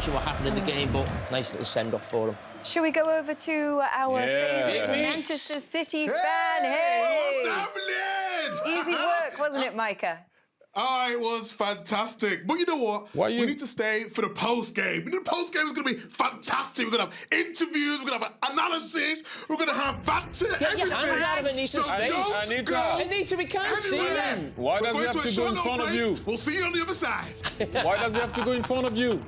mention what happened in the game, but nice little send-off for him. Shall we go over to our favourite Manchester City fan? Hey! What's happening? Easy work, wasn't it, Micah? Oh, it was fantastic. But you know what? We need to stay for the post-game. The post-game is going to be fantastic. We're going to have interviews, we're going to have analysis, we're going to have banter, Get your hands out of Anita's face. Anita, we can't see them. Why does he have to go in front of you? We'll see you on the other side. Why does he have to go in front of you?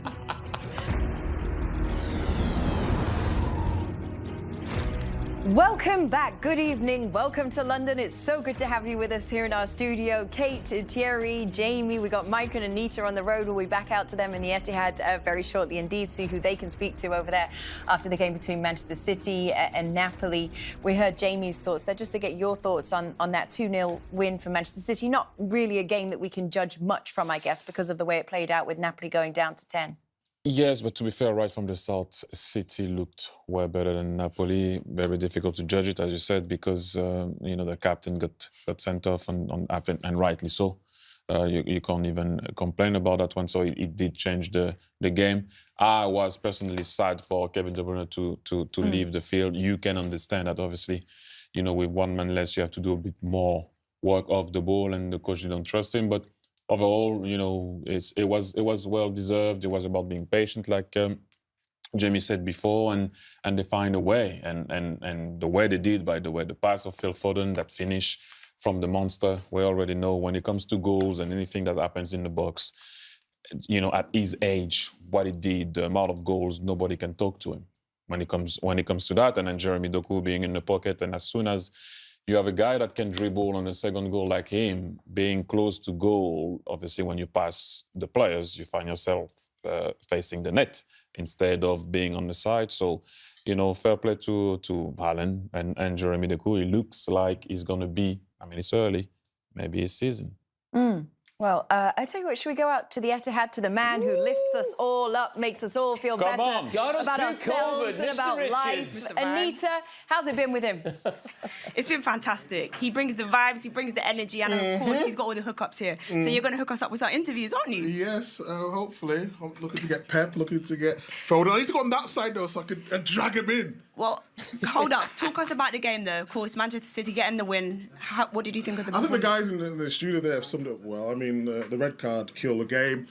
Welcome back. Good evening. Welcome to London. It's so good to have you with us here in our studio. Kate, Thierry, Jamie, we got Mike and Anita on the road. We'll be back out to them in the Etihad very shortly indeed, see who they can speak to over there after the game between Manchester City and Napoli. We heard Jamie's thoughts there. Just to get your thoughts on that 2-0 win for Manchester City. Not really a game that we can judge much from, I guess, because of the way it played out with Napoli going down to 10. Yes, but to be fair, right from the start, City looked way better than Napoli. Very difficult to judge it, as you said, because the captain got sent off, and rightly so. You can't even complain about that one. So it did change the game. I was personally sad for Kevin De Bruyne to leave the field. You can understand that, obviously. With one man less, you have to do a bit more work off the ball, and the coach didn't trust him. But overall, it was well deserved. It was about being patient, like Jamie said before, and they find a way. And the way they did, by the way, the pass of Phil Foden, that finish from the monster, we already know when it comes to goals and anything that happens in the box, at his age, what he did, the amount of goals, nobody can talk to him when it comes to that. And then Jeremy Doku being in the pocket, and as soon as you have a guy that can dribble on a second goal like him, being close to goal, obviously when you pass the players, you find yourself facing the net instead of being on the side. So, fair play to Haaland and Jeremy Doku. He looks like he's going to be, it's early, maybe his season. Well, I tell you what, should we go out to the Etihad, to the man who lifts us all up, makes us all feel better about ourselves and about life? Anita, how's it been with him? It's been fantastic. He brings the vibes, he brings the energy, and of course, he's got all the hookups here. So you're going to hook us up with some interviews, aren't you? Yes, hopefully. I'm looking to get Pep, looking to get Foden. I need to go on that side, though, so I can drag him in. Well, hold up. Talk us about the game, though. Of course, Manchester City getting the win. What did you think of the performance? I think the guys in the studio there have summed it up well. The red card killed the game.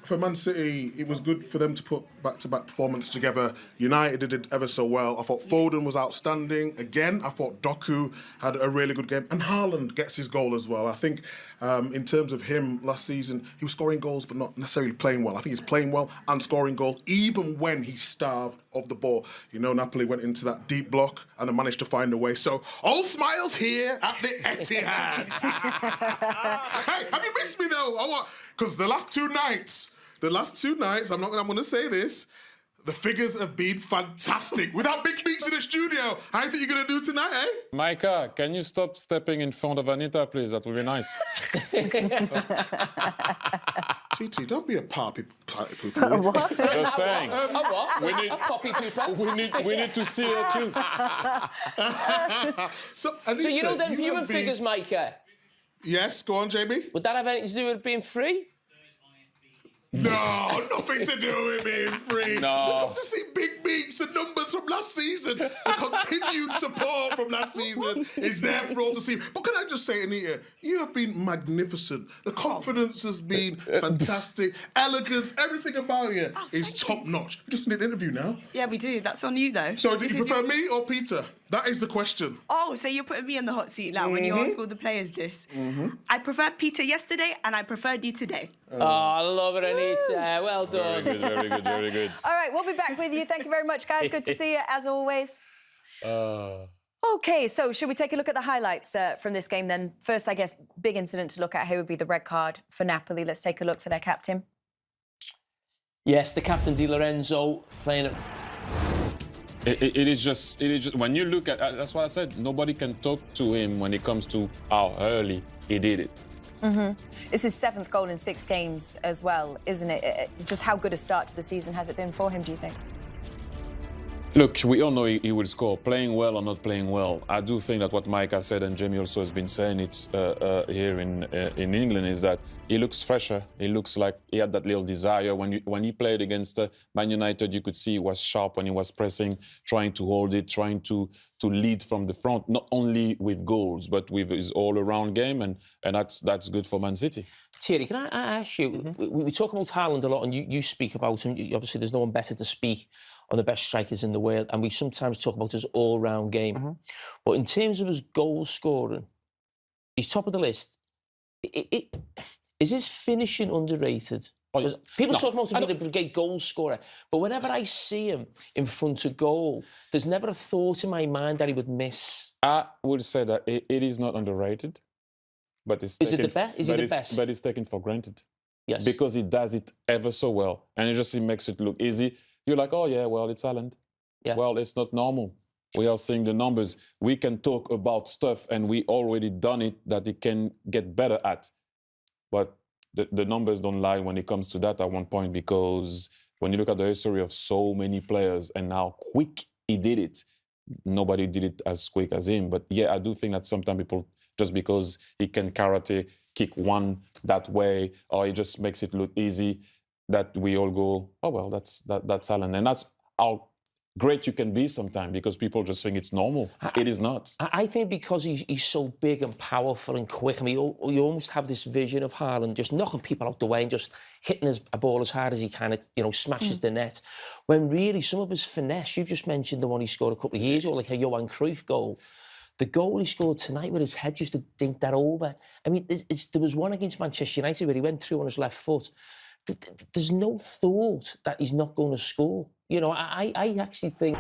For Man City, it was good for them to put back-to-back performances together. United did it ever so well. I thought Foden was outstanding. Again, I thought Doku had a really good game. And Haaland gets his goal as well. I think in terms of him last season, he was scoring goals but not necessarily playing well. I think he's playing well and scoring goals even when he's starved of the ball. Napoli went into that deep block and they managed to find a way. So, all smiles here at the Etihad. Hey, have you missed me though? Because the last two nights, I'm going to say this, the figures have been fantastic. Without big beats in the studio, how do you think you're going to do tonight, eh? Micah, can you stop stepping in front of Anita, please? That would be nice. TT, don't be a poppy pooper. What? Just saying. A what? A poppy pooper? We need to see her too. So, Anita, so you know them viewing figures, Micah? Yes, go on, Jamie. Would that have anything to do with being free? No, nothing to do with being free. No. They come to see big beats and numbers from last season. The continued support from last season is there for all to see. But can I just say, Anita, you have been magnificent. The confidence has been fantastic. Elegance, everything about you is top-notch. We just need an interview now. Yeah, we do. That's on you, though. So do you prefer me or Peter? That is the question. Oh, so you're putting me in the hot seat now when you ask all the players this. I preferred Peter yesterday and I preferred you today. Oh, I love it, Anita. Well done. Very good, very good, very good. All right, we'll be back with you. Thank you very much, guys. Good to see you, as always. OK, so should we take a look at the highlights from this game then? First, I guess, big incident to look at here would be the red card for Napoli. Let's take a look for their captain. Yes, the captain, Di Lorenzo, playing it. It is just when you look at that's what I said. Nobody can talk to him when it comes to how early he did it. It's his 7th goal in 6 games as well, isn't it? Just how good a start to the season has it been for him, do you think? Look, we all know he will score, playing well or not playing well. I do think that what Micah said, and Jamie also has been saying it here in England, is that he looks fresher. He looks like he had that little desire. When he played against Man United, you could see he was sharp when he was pressing, trying to hold it, trying to lead from the front, not only with goals, but with his all-around game, and that's good for Man City. Thierry, can I ask you, we talk about Haaland a lot, and you speak about him. Obviously, there's no one better to speak on the best strikers in the world, and we sometimes talk about his all-round game. But in terms of his goal scoring, he's top of the list. Is his finishing underrated? People talk about him being a brigade goal scorer, but whenever I see him in front of goal, there's never a thought in my mind that he would miss. I would say that it is not underrated, but it's Is it the best? Is he the best? But it's taken for granted. Yes. Because he does it ever so well, and he makes it look easy. You're like, oh yeah, well, it's Haaland. Yeah. Well, it's not normal. We are seeing the numbers. We can talk about stuff, and we already done it that he can get better at. But the numbers don't lie when it comes to that at one point, because when you look at the history of so many players and how quick he did it, nobody did it as quick as him. But yeah, I do think that sometimes people, just because he can karate kick one that way, or he just makes it look easy, that we all go, oh well, that's Haaland. And that's how great you can be sometimes, because people just think it's normal. It is not. I think because he's so big and powerful and quick, I mean, you almost have this vision of Haaland just knocking people out the way and just hitting a ball as hard as he can, smashes the net. When really some of his finesse, you've just mentioned the one he scored a couple of years ago, like a Johan Cruyff goal. The goal he scored tonight with his head just to dink that over. I mean, there was one against Manchester United where he went through on his left foot. There's no thought that he's not going to score. I actually think...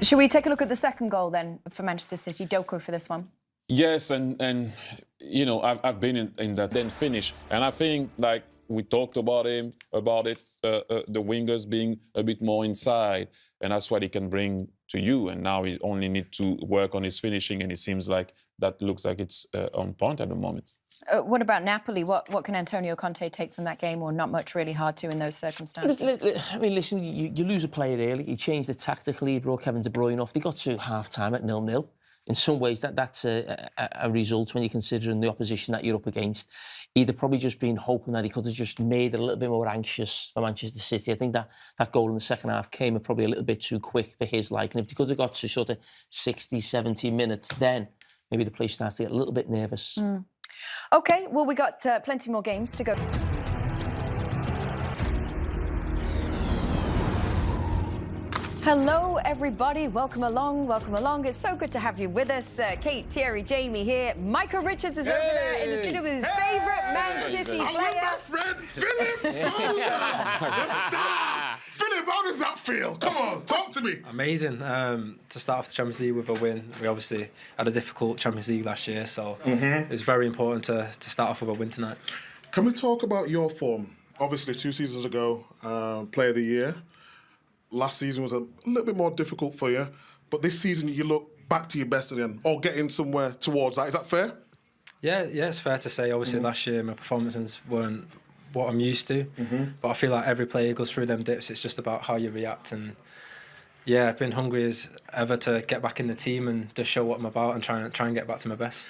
Should we take a look at the second goal then for Manchester City? Doku for this one. Yes, and I've been in that then finish. And I think, like, we talked about it, the wingers being a bit more inside, and that's what he can bring to you. And now he only needs to work on his finishing, and it seems like that looks like it's on point at the moment. What about Napoli? What can Antonio Conte take from that game, or not much really hard to in those circumstances? I mean, listen, you lose a player early. He changed it tactically. He brought Kevin De Bruyne off. They got to half-time at 0-0. In some ways, that's a result when you're considering the opposition that you're up against. He'd have probably just been hoping that he could have just made it a little bit more anxious for Manchester City. I think that goal in the second half came probably a little bit too quick for his liking. If he could have got to sort of 60, 70 minutes, then maybe the place starts to get a little bit nervous. OK, well, we got plenty more games to go. Hello, everybody. Welcome along. Welcome along. It's so good to have you with us. Kate, Thierry, Jamie here. Micah Richards is over there in the studio with his favourite Man City player. My friend, Philip Foden, the star. Philip, how does that feel? Come on, talk to me. Amazing. To start off the Champions League with a win. We obviously had a difficult Champions League last year, so it was very important to start off with a win tonight. Can we talk about your form? Obviously, 2 seasons ago, Player of the Year. Last season was a little bit more difficult for you, but this season you look back to your best again, or getting somewhere towards that. Is that fair? Yeah, it's fair to say. Obviously, last year my performances weren't what I'm used to, but I feel like every player goes through them dips. It's just about how you react, and yeah, I've been hungry as ever to get back in the team and just show what I'm about and try and get back to my best.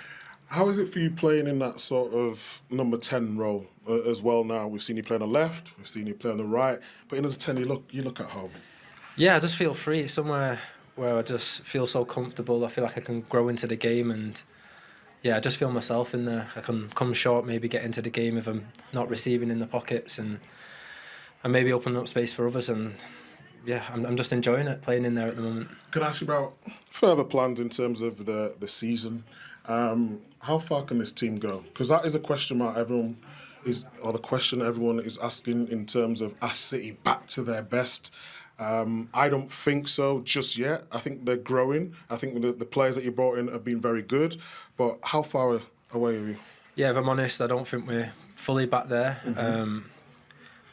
How is it for you playing in that sort of number 10 role as well now? We've seen you play on the left, we've seen you play on the right, but in the 10 you look at home. Yeah, I just feel free. It's somewhere where I just feel so comfortable. I feel like I can grow into the game, and yeah, I just feel myself in there. I can come short, maybe get into the game if I'm not receiving in the pockets, and maybe open up space for others. And yeah, I'm just enjoying it, playing in there at the moment. Can I ask you about further plans in terms of the season? How far can this team go? Because that is a question mark the question everyone is asking in terms of us City back to their best. I don't think so just yet. I think they're growing. I think the players that you brought in have been very good. But how far away are you? Yeah, if I'm honest, I don't think we're fully back there.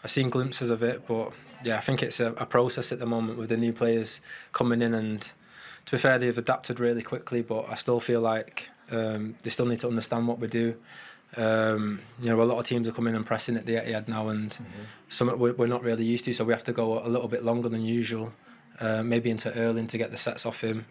I've seen glimpses of it, but yeah, I think it's a process at the moment with the new players coming in, and to be fair, they've adapted really quickly, but I still feel like they still need to understand what we do. A lot of teams are coming and pressing at the Etihad now, and something we're not really used to, so we have to go a little bit longer than usual. maybe into Erling to get the sets off him.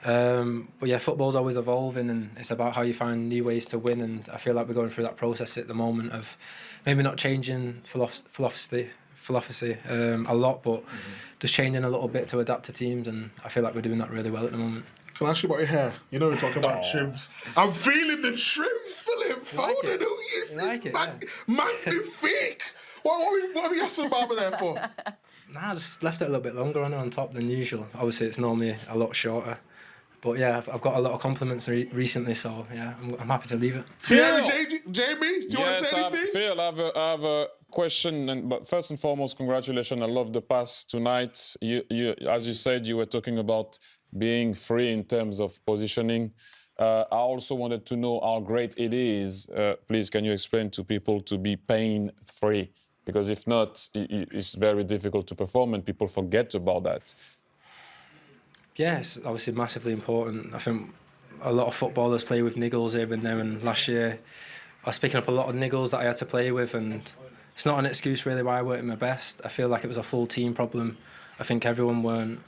But yeah, football's always evolving, and it's about how you find new ways to win. And I feel like we're going through that process at the moment of maybe not changing philosophy a lot, but just changing a little bit to adapt to teams. And I feel like we're doing that really well at the moment. Can I ask you about your hair? You know we're talking about trims. I'm feeling the trim, Philip Foden. Who is this? Magnifique. What have you asked the barber there for? Nah, I just left it a little bit longer on top than usual. Obviously, it's normally a lot shorter. But yeah, I've got a lot of compliments recently, so yeah, I'm happy to leave it. Thierry, Jamie, do you want to say anything? Phil, I have a question, but first and foremost, congratulations. I love the pass tonight. You, as you said, you were talking about being free in terms of positioning. I also wanted to know how great it is. Please, can you explain to people to be pain-free? Because if not, it's very difficult to perform, and people forget about that. Yeah, it's obviously massively important. I think a lot of footballers play with niggles here and there, and last year I was picking up a lot of niggles that I had to play with, and it's not an excuse really why I weren't at my best. I feel like it was a full team problem. I think everyone weren't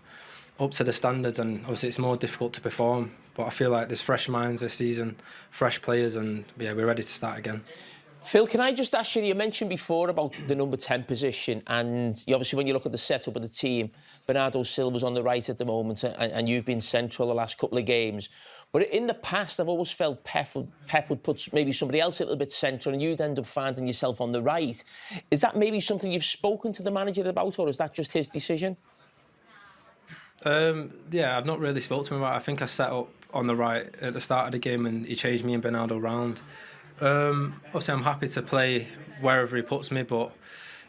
up to the standards, and obviously it's more difficult to perform. But I feel like there's fresh minds this season, fresh players, and yeah, we're ready to start again. Phil, can I just ask you, you mentioned before about the number 10 position, and obviously when you look at the setup of the team, Bernardo Silva's on the right at the moment, and you've been central the last couple of games. But in the past, I've always felt Pep would put maybe somebody else a little bit central, and you'd end up finding yourself on the right. Is that maybe something you've spoken to the manager about, or is that just his decision? Yeah, I've not really spoken to him about it. I think I set up on the right at the start of the game, and he changed me and Bernardo round. Obviously, I'm happy to play wherever he puts me, but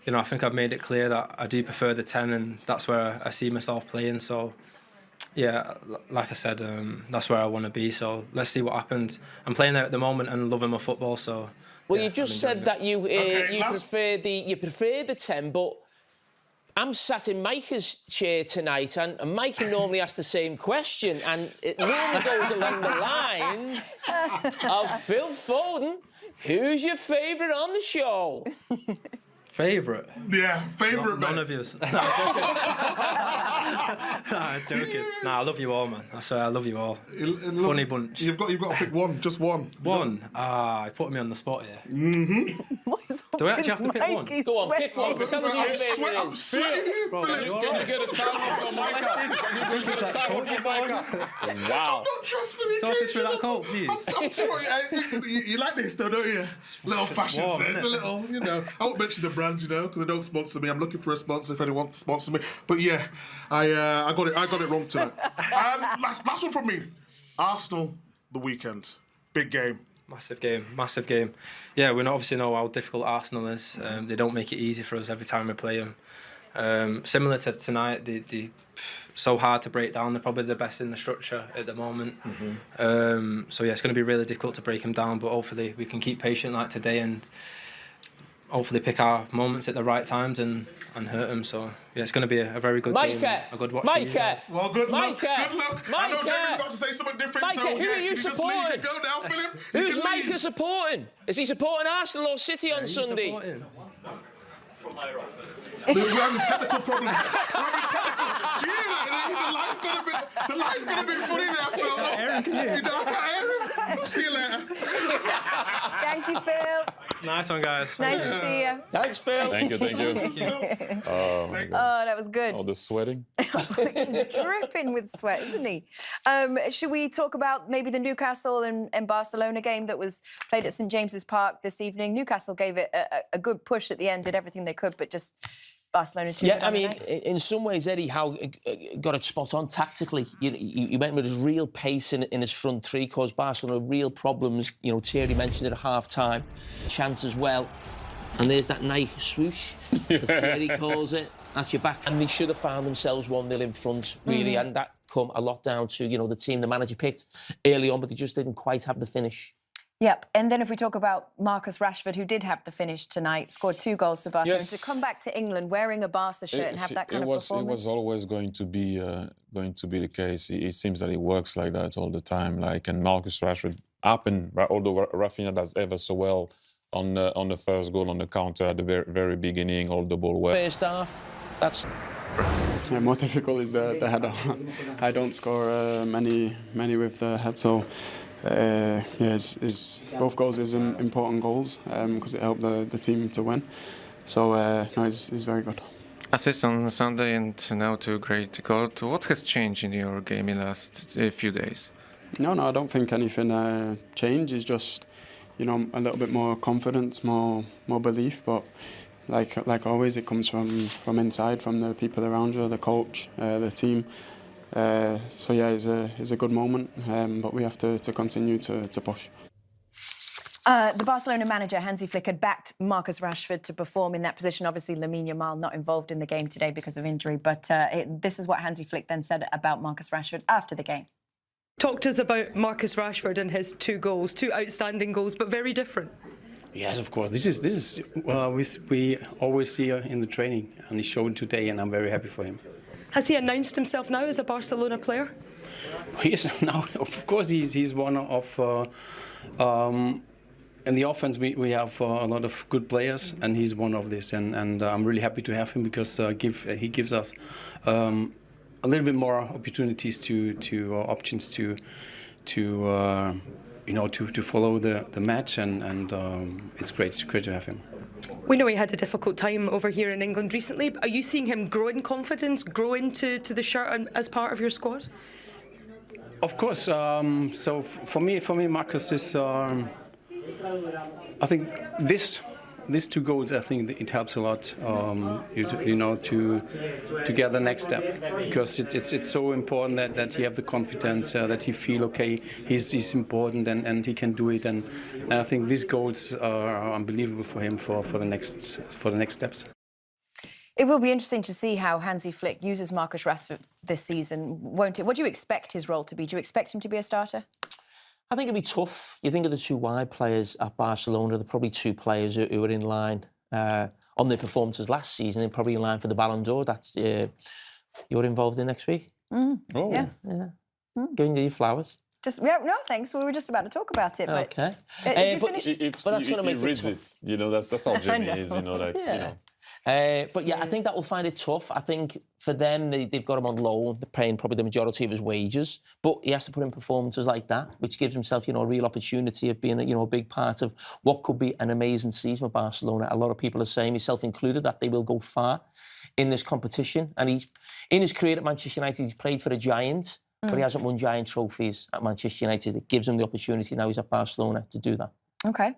you know, I think I've made it clear that I do prefer the 10, and that's where I see myself playing. So, yeah, like I said, that's where I want to be. So let's see what happens. I'm playing there at the moment and loving my football. So, well, yeah, you just said that you prefer the 10, but I'm sat in Micah's chair tonight, and Micah normally asks the same question, and it normally goes along the lines of Phil Foden. Who's your favourite on the show? Favourite? Yeah, favourite. None of yous. Nah, I'm joking. Nah, I love you all, man. I swear, I love you all. Funny bunch. You've got to pick one, just one. One? Ah, put me on the spot here. Do I actually have to pick one? Go on, pick one. Tell us who your favourite is. I'm sweating here, Philip. Can you get a towel for Micah? Can you get a towel for Micah? Wow. I'm not trusting the Talk us through that coat, please. I'm too much. You like this though, don't you? Little fashion sense, a little, you know. I won't mention the brand, you know, because they don't sponsor me. I'm looking for a sponsor if anyone wants to sponsor me. But yeah, I got it wrong tonight. Last one from me. Arsenal, the weekend. Big game. Massive game. Yeah, we obviously know how difficult Arsenal is. They don't make it easy for us every time we play them. Similar to tonight, they so hard to break down. They're probably the best in the structure at the moment. So yeah, it's going to be really difficult to break them down, but hopefully we can keep patient like today and hopefully pick our moments at the right times and hurt them. So yeah, it's going to be a very good game, a good watch for you guys. Well, good luck. Micah, I know Jamie's about to say something different. Micah, so, who are you just supporting? leave it go now, Philip. Who's Micah supporting? Is he supporting Arsenal or City on Sunday? We're having technical problems. The line's got a bit funny there, Phil. Aaron, can you? I can't hear him. See you later. Thank you, Phil. Nice one, guys. Nice to see you. Thanks, Phil. Thank you. Oh, my God. Oh, that was good. Oh, the sweating. He's dripping with sweat, isn't he? Should we talk about maybe the Newcastle and Barcelona game that was played at St James's Park this evening? Newcastle gave it a good push at the end, did everything they could, but just Barcelona too. Yeah, I mean, in some ways, Eddie Howe got it spot on tactically. He went with his real pace in his front three, caused Barcelona real problems. You know, Thierry mentioned it at half-time. Chance as well. And there's that nice swoosh, as Thierry calls it. That's your back. And they should have found themselves 1-0 in front, really. And that come a lot down to, you know, the team the manager picked early on, but they just didn't quite have the finish. Yep, and then if we talk about Marcus Rashford, who did have the finish tonight, scored 2 goals for Barcelona. Yes. To come back to England wearing a Barca shirt and have that kind of performance. It was always going to be the case. It seems that it works like that all the time. And Marcus Rashford happened, although Rafinha does ever so well on the first goal on the counter at the very beginning, hold the ball well. First half, that's... Yeah, more difficult is the header. I don't score many with the head, so yeah, both goals is important goals because it helped the team to win. So no, it's very good. Assist on Sunday and now 2 great goals. What has changed in your game in the last few days? No, I don't think anything changed. It's just, you know, a little bit more confidence, more belief. But like always, it comes from inside, from the people around you, the coach, the team. So yeah, it's a good moment, but we have to continue to push. The Barcelona manager, Hansi Flick, had backed Marcus Rashford to perform in that position. Obviously, Lamine Yamal not involved in the game today because of injury, but this is what Hansi Flick then said about Marcus Rashford after the game. Talk to us about Marcus Rashford and his 2 goals, 2 outstanding goals, but very different. Yes, of course. This is we always see in the training, and he showed today, and I'm very happy for him. Has he announced himself now as a Barcelona player? He is now, of course, he's one of. In the offense, we have a lot of good players, and he's one of this. And I'm really happy to have him because he gives us a little bit more opportunities options to follow the match, and it's great to have him. We know he had a difficult time over here in England recently. Are you seeing him grow in confidence, grow into the shirt as part of your squad? Of course. So for me, Marcus is. I think these 2 goals, I think it helps a lot, to get the next step, because it's so important that he have the confidence, that he feel okay, he's important and he can do it, and I think these goals are unbelievable for him for the next steps. It will be interesting to see how Hansi Flick uses Marcus Rashford this season, won't it? What do you expect his role to be? Do you expect him to be a starter? I think it'll be tough. You think of the 2 wide players at Barcelona, they're probably 2 players who are in line on their performances last season, and probably in line for the Ballon d'Or. That's you're involved in next week. Oh. Yes. Yeah. Giving you your flowers. No, thanks. We were just about to talk about it. But, okay. Did you finish? But that's going to make it tough. It, you know, that's how Jamie is. You know, like yeah. you know. But yeah, I think that will find it tough. I think for them, they've got him on loan. They're paying probably the majority of his wages, but he has to put in performances like that, which gives himself, a real opportunity of being, a big part of what could be an amazing season for Barcelona. A lot of people are saying, myself included, that they will go far in this competition. And he's in his career at Manchester United, he's played for a giant, but he hasn't won giant trophies at Manchester United. It gives him the opportunity now he's at Barcelona to do that. Okay,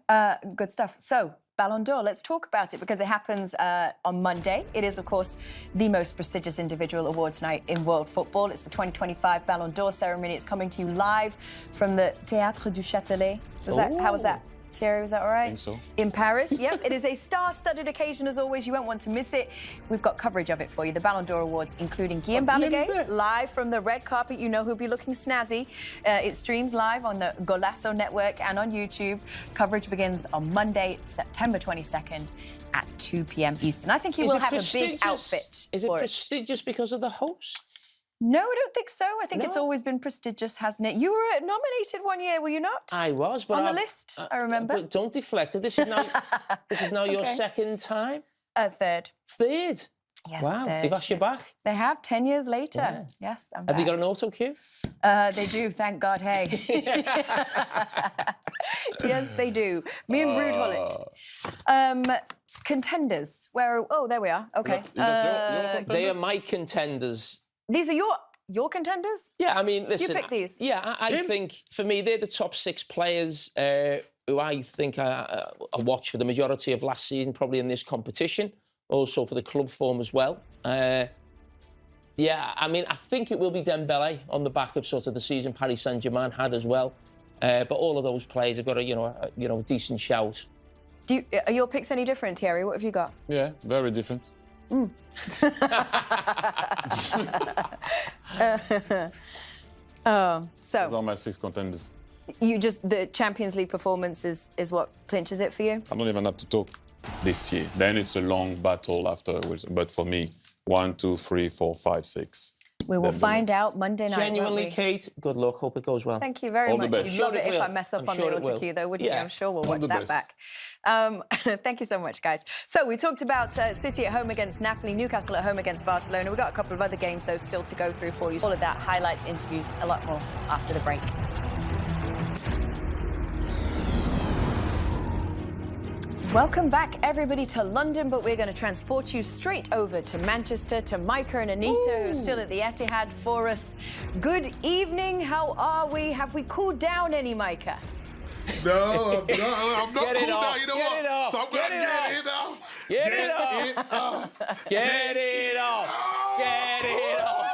good stuff. So, Ballon d'Or, let's talk about it because it happens on Monday. It is, of course, the most prestigious individual awards night in world football. It's the 2025 Ballon d'Or ceremony. It's coming to you live from the Théâtre du Châtelet. How was that? Thierry, was that all right? I think so. In Paris, yep. It is a star-studded occasion, as always. You won't want to miss it. We've got coverage of it for you. The Ballon d'Or Awards, including Guillaume Balaguer, live from the red carpet. You know who'll be looking snazzy. It streams live on the Golasso Network and on YouTube. Coverage begins on Monday, September 22nd at 2 p.m. Eastern. I think he will have a big outfit. Is it prestigious because of the host? No, I don't think so. I think it's always been prestigious, hasn't it? You were nominated one year, were you not? I was, but on the list, I remember. But don't deflect it. This is now your second time? Third. Third? Yes, wow, third. they've asked you back? They have, 10 years later. Yeah. Yes, I'm Have back. they got an auto cue? They do, thank God, hey. Yes, they do. Me and Ruud Gullit. Contenders. there we are. Okay. They are my contenders. These are your contenders? Yeah, I mean, listen. You pick these? Yeah, I think, for me, they're the top 6 players who I think I watched for the majority of last season, probably in this competition, also for the club form as well. Yeah, I mean, I think it will be Dembele on the back of sort of the season Paris Saint-Germain had as well. But all of those players have got a decent shout. Are your picks any different, Thierry? What have you got? Yeah, very different. So those are my 6 contenders. The Champions League performance is what clinches it for you? I don't even have to talk this year. Then it's a long battle afterwards. But for me, 1, 2, 3, 4, 5, 6. We will find out Monday night. Genuinely, Kate, good luck. Hope it goes well. Thank you very All much. the best. You'd love Sure it it if I will. mess up I'm on sure the it will. autocue, though, wouldn't you? Yeah. I'm sure we'll All watch the that best. back. Thank you so much, guys. So we talked about City at home against Napoli, Newcastle at home against Barcelona. We've got a couple of other games, though, still to go through for you. All of that, highlights, interviews, a lot more after the break. Welcome back, everybody, to London, but we're going to transport you straight over to Manchester, to Micah and Anita, who are still at the Etihad for us. Good evening, how are we? Have we cooled down any, Micah? No, I'm not Get it cool now. off. You know Get what? it off. So I'm going to Get it get off. it off. Get it off. It off. Get it off. Get it off.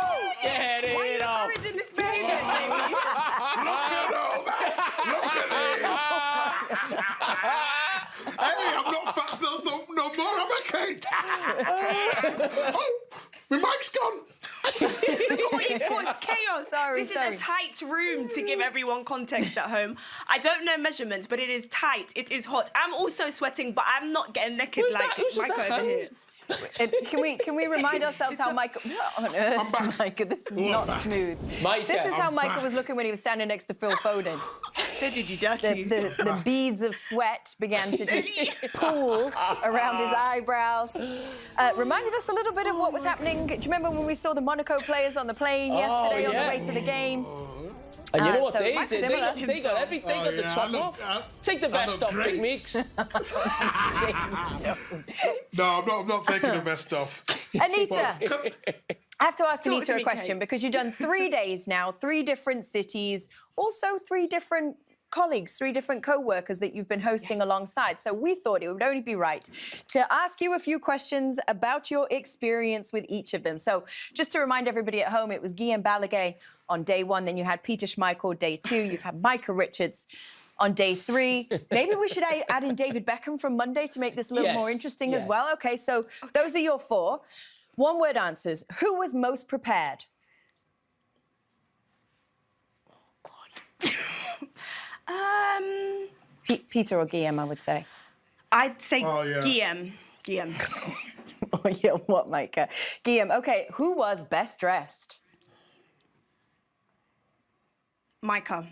Get Why are you it off. encouraging this behaviour, Jamie? Look at all that. Look at this. Hey, I'm not fat cells no more. I'm a Kate. Oh, my mic's gone. What you caused chaos. Sorry, This sorry. is a tight room, to give everyone context at home. I don't know measurements, but it is tight. It is hot. I'm also sweating, but I'm not getting naked Who's like that? Who's Micah that over hand? here. Can we remind ourselves how Micah... What on earth, Micah? This is not smooth. Micah, This is how I'm Micah back. was looking when he was standing next to Phil Foden. They did you dirty. The beads of sweat began to just pool around his eyebrows. Reminded us a little bit of what was happening. Do you remember when we saw the Monaco players on the plane yesterday on the way to the game? And you know what so they Mike's did? similar. They got everything. They got the top off. Take the vest off, Big Meeks. No, I'm not taking the vest off. Anita, I have to ask Talk Anita to a me, question Kate. because you've done 3 days now, 3 different cities, also 3 different colleagues, 3 different co-workers that you've been hosting alongside. So we thought it would only be right to ask you a few questions about your experience with each of them. So just to remind everybody at home, it was Guillaume Balaguer on day 1, then you had Peter Schmeichel day 2, you've had Micah Richards on day 3. Maybe we should add in David Beckham from Monday to make this a little Yes. more interesting as well. Okay, so those are your 4. One-word answers. Who was most prepared? Peter or Guillaume, I would say. I'd say Oh, yeah. Guillaume. Guillaume. Oh, yeah, what, Micah? Guillaume, okay, who was best dressed? Micah.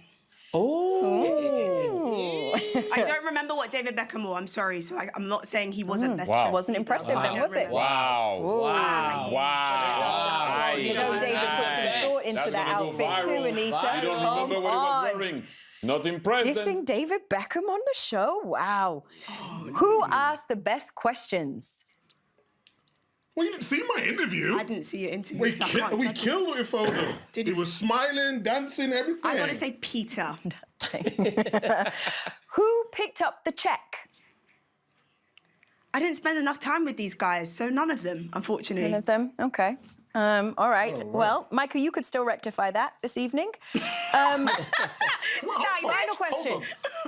Oh. I don't remember what David Beckham wore. I'm sorry, so I'm not saying he wasn't best Wow. dressed. Wasn't impressive I then, don't was it? remember. Wow. Wow. You know David put some thought into That's that gonna go outfit too, viral. Anita. You don't remember what he was wearing. Not impressed Dissing then. David Beckham on the show? Wow. Who asked the best questions? Well, you didn't see my interview. I didn't see your interview, We, so I can't we judge it. killed it with Foden. Did he he? was smiling, dancing, everything. I gotta say Peter. Who picked up the check? I didn't spend enough time with these guys, so none of them, unfortunately. None of them? Okay. All right. Well, Micah, you could still rectify that this evening. Final question.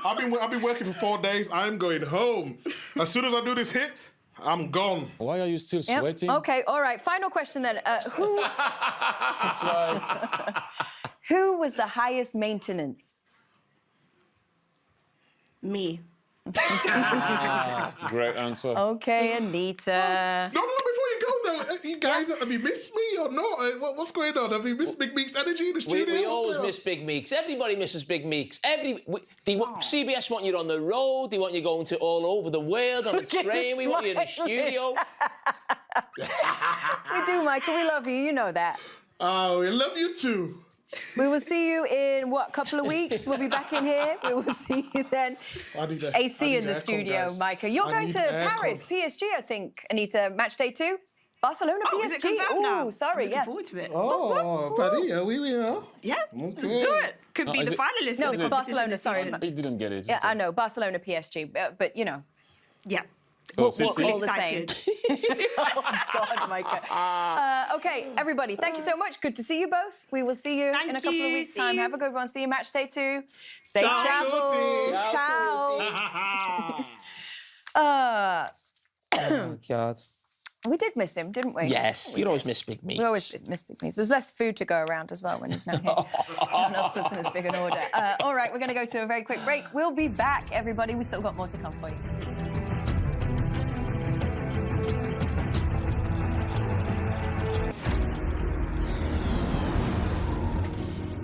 I've been working for 4 days. I'm going home. As soon as I do this hit, I'm gone. Why are you still Yep. sweating? Okay, all right. Final question then. Who That's right. who was the highest maintenance? Me. Great answer. Okay, Anita. No, before you go though, you guys, have you missed me or not? What's going on? Have you missed Big Meek's energy in the studio? We What's always going on? miss Big Meeks. Everybody misses Big Meeks. CBS want you on the road. They want you going to all over the world on the Look at train. him We want you in the smiling. studio. We do, Michael. We love you. You know that. Oh, we love you too. We will see you in, what, couple of weeks? We'll be back in here. We will see you then. I need AC in the studio, Micah. You're going to Paris, PSG, I think, Anita. Match day 2? Barcelona, Oh, is it PSG. confirmed now? Ooh, sorry, Looking yes. forward to it. Oh, Paris, we are. Yeah, let's do it. Could be is the it- finalists. No, of the Barcelona, competition sorry. this season. He didn't get it. Yeah, I know, Barcelona, PSG, but you know. Yeah. So We're City- all the same. Excited. Oh, God, Micah. Okay, everybody, thank you so much. Good to see you both. We will see you in a Thank couple of you. weeks' See time. you. Have a good one. See you match day 2. Safe Ciao, travels. tutti. Ciao. Oh, God. We did miss him, didn't we? Yes, you always miss Big Meeks. We always miss Big Meeks. There's less food to go around as well when he's not here. No one else puts in as big an order. All right, we're going to go to a very quick break. We'll be back, everybody. We've still got more to come for you.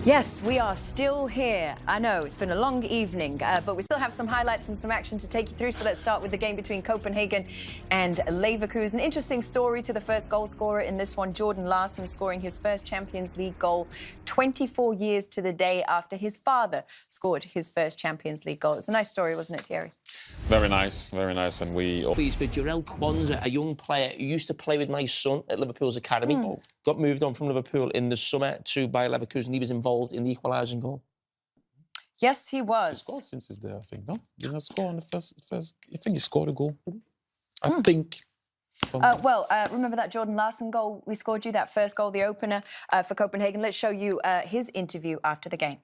Yes, we are still here. I know, it's been a long evening, but we still have some highlights and some action to take you through. So let's start with the game between Copenhagen and Leverkusen. Interesting story to the first goal scorer in this one, Jordan Larsen, scoring his first Champions League goal 24 years to the day after his father scored his first Champions League goal. It's a nice story, wasn't it, Thierry? Very nice, very nice. And we... Please, for Jarell Kwanzaa, a young player who used to play with my son at Liverpool's academy, got moved on from Liverpool in the summer to Bayer Leverkusen. He was involved in the equalising goal. Yes, he was. He scored since he's there, I think, no? Did not score on the first... I think he scored a goal. I think... Remember that Jordan Larsen goal we scored you, that first goal, the opener for Copenhagen? Let's show you his interview after the game.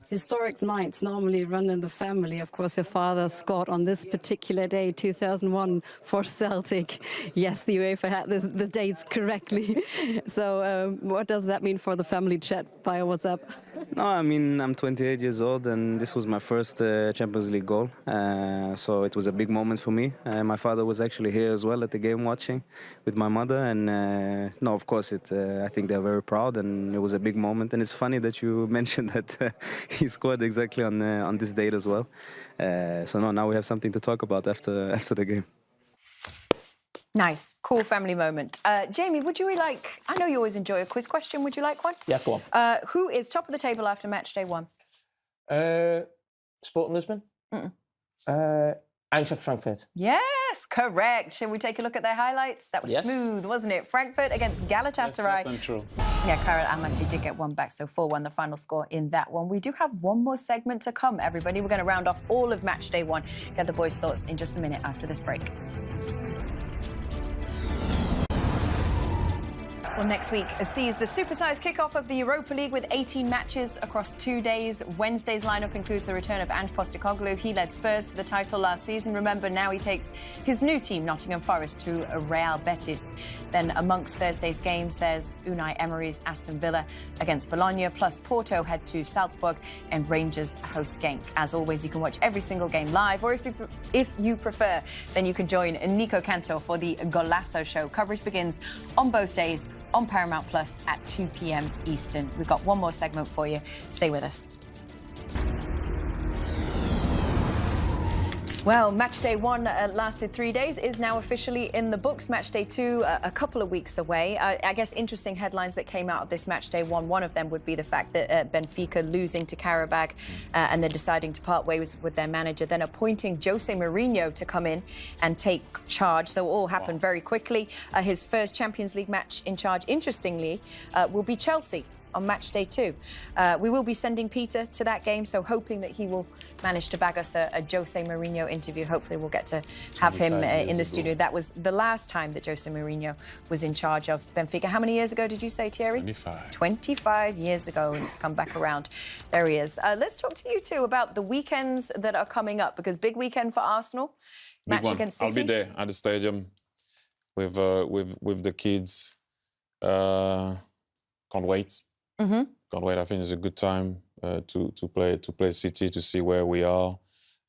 Historic nights normally run in the family. Of course, your father scored on this particular day, 2001, for Celtic. Yes, the UEFA had the dates correctly. So what does that mean for the family chat via WhatsApp? No, I mean, I'm 28 years old and this was my first Champions League goal. So it was a big moment for me. My father was actually here as well at the game watching with my mother. And no, of course, I think they're very proud and it was a big moment. And it's funny that you mentioned that he scored exactly on this date as well. So no, now we have something to talk about after the game. Nice, cool family moment. Jamie, would you like... I know you always enjoy a quiz question. Would you like one? Yeah, go on. Who is top of the table after match day 1? Sporting Lisbon. Eintracht Frankfurt. Yes, correct. Shall we take a look at their highlights? That was smooth, wasn't it? Frankfurt against Galatasaray. That's true. Yeah, Karel Almaty did get one back, so 4-1 the final score in that one. We do have one more segment to come, everybody. We're going to round off all of match day 1. Get the boys' thoughts in just a minute after this break. Well, next week sees the supersized kickoff of the Europa League with 18 matches across 2 days. Wednesday's lineup includes the return of Ange Postecoglou. He led Spurs to the title last season. Remember, now he takes his new team, Nottingham Forest, to Real Betis. Then amongst Thursday's games, there's Unai Emery's Aston Villa against Bologna, plus Porto head to Salzburg and Rangers host Genk. As always, you can watch every single game live, or if you prefer, then you can join Nico Cantor for the Golasso Show. Coverage begins on both days on Paramount Plus at 2 p.m. Eastern. We've got one more segment for you. Stay with us. Well, match day 1 lasted 3 days, is now officially in the books. Match day 2, a couple of weeks away. I guess interesting headlines that came out of this match day 1. One of them would be the fact that Benfica losing to Carragher and then deciding to part ways with their manager, then appointing Jose Mourinho to come in and take charge. So all happened very quickly. His first Champions League match in charge, interestingly, will be Chelsea on match day 2. We will be sending Peter to that game, so hoping that he will manage to bag us a Jose Mourinho interview. Hopefully we'll get to have him in the studio. That was the last time that Jose Mourinho was in charge of Benfica. How many years ago did you say, Thierry? 25. 25 years ago, and it's come back around. There he is. Let's talk to you two about the weekends that are coming up, because big weekend for Arsenal. Match against City. I'll be there at the stadium with the kids. Can't wait. Can't wait. I think it's a good time to play City, to see where we are,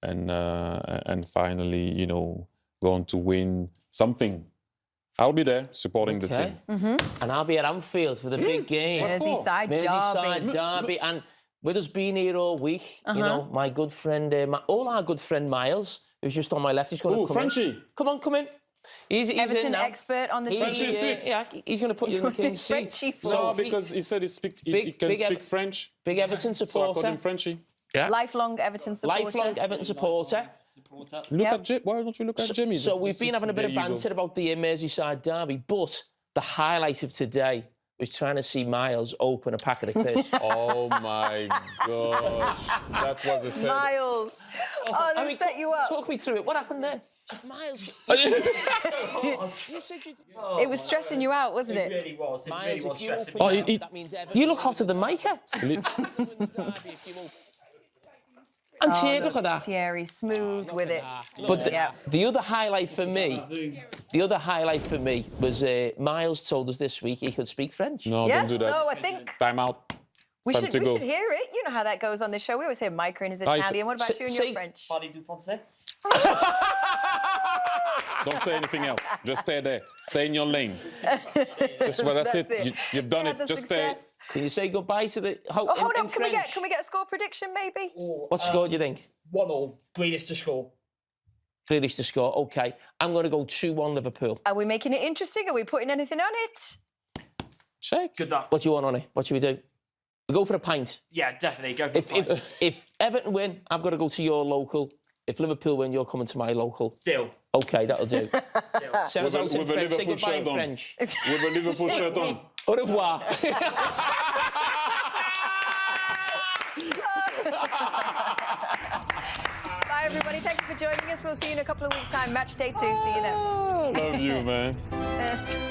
and finally, you know, going to win something. I'll be there supporting the team. And I'll be at Anfield for the big game. Merseyside derby. And with us being here all week, you know, my good friend, all our good friend Miles, who's just on my left, he's going to come Frenchie. in. Come in. He's Everton in now. expert on the team. Yeah, he's going to put you in the king's seat. No, because he said he can speak French. Big Everton supporter. So I call him Frenchie. Yeah. Lifelong Everton supporter. Lifelong Everton supporter. Look at why don't you look at Jimmy? So we've been having a bit of banter about the Merseyside derby, but the highlight of today was trying to see Miles open a packet of crisps. Oh my gosh, that was a set. Miles, they set you up. Talk me through it. What happened there? Miles, it was stressing you out, wasn't it? It really was. It really was stressing. That means you look hotter than Micah. And Thierry, look at that. Thierry, smooth with it. But the other highlight for me, was Miles told us this week he could speak French. No, don't do that. So I think time out. We should hear it. You know how that goes on this show. We always hear Micah in his Italian. What about you and your French? Parlez du français? Don't say anything else. Just stay there. Stay in your lane. Just well, that's it. You've done it. Just stay. Can you say goodbye to the... hold on, can we get a score prediction, maybe? What score do you think? 1-1. Grealish to score. Grealish to score, OK. I'm going to go 2-1 Liverpool. Are we making it interesting? Are we putting anything on it? Check. Good luck. What do you want on it? What should we do? We go for a pint. Yeah, definitely. Go for a pint. If Everton win, I've got to go to your local. If Liverpool win, you're coming to my local. Deal. OK, that'll do. Sounds out in French. Say goodbye in French. With a Liverpool shirt on. Au revoir. Bye, everybody. Thank you for joining us. We'll see you in a couple of weeks' time. Match day 2. See you then. Love you, man.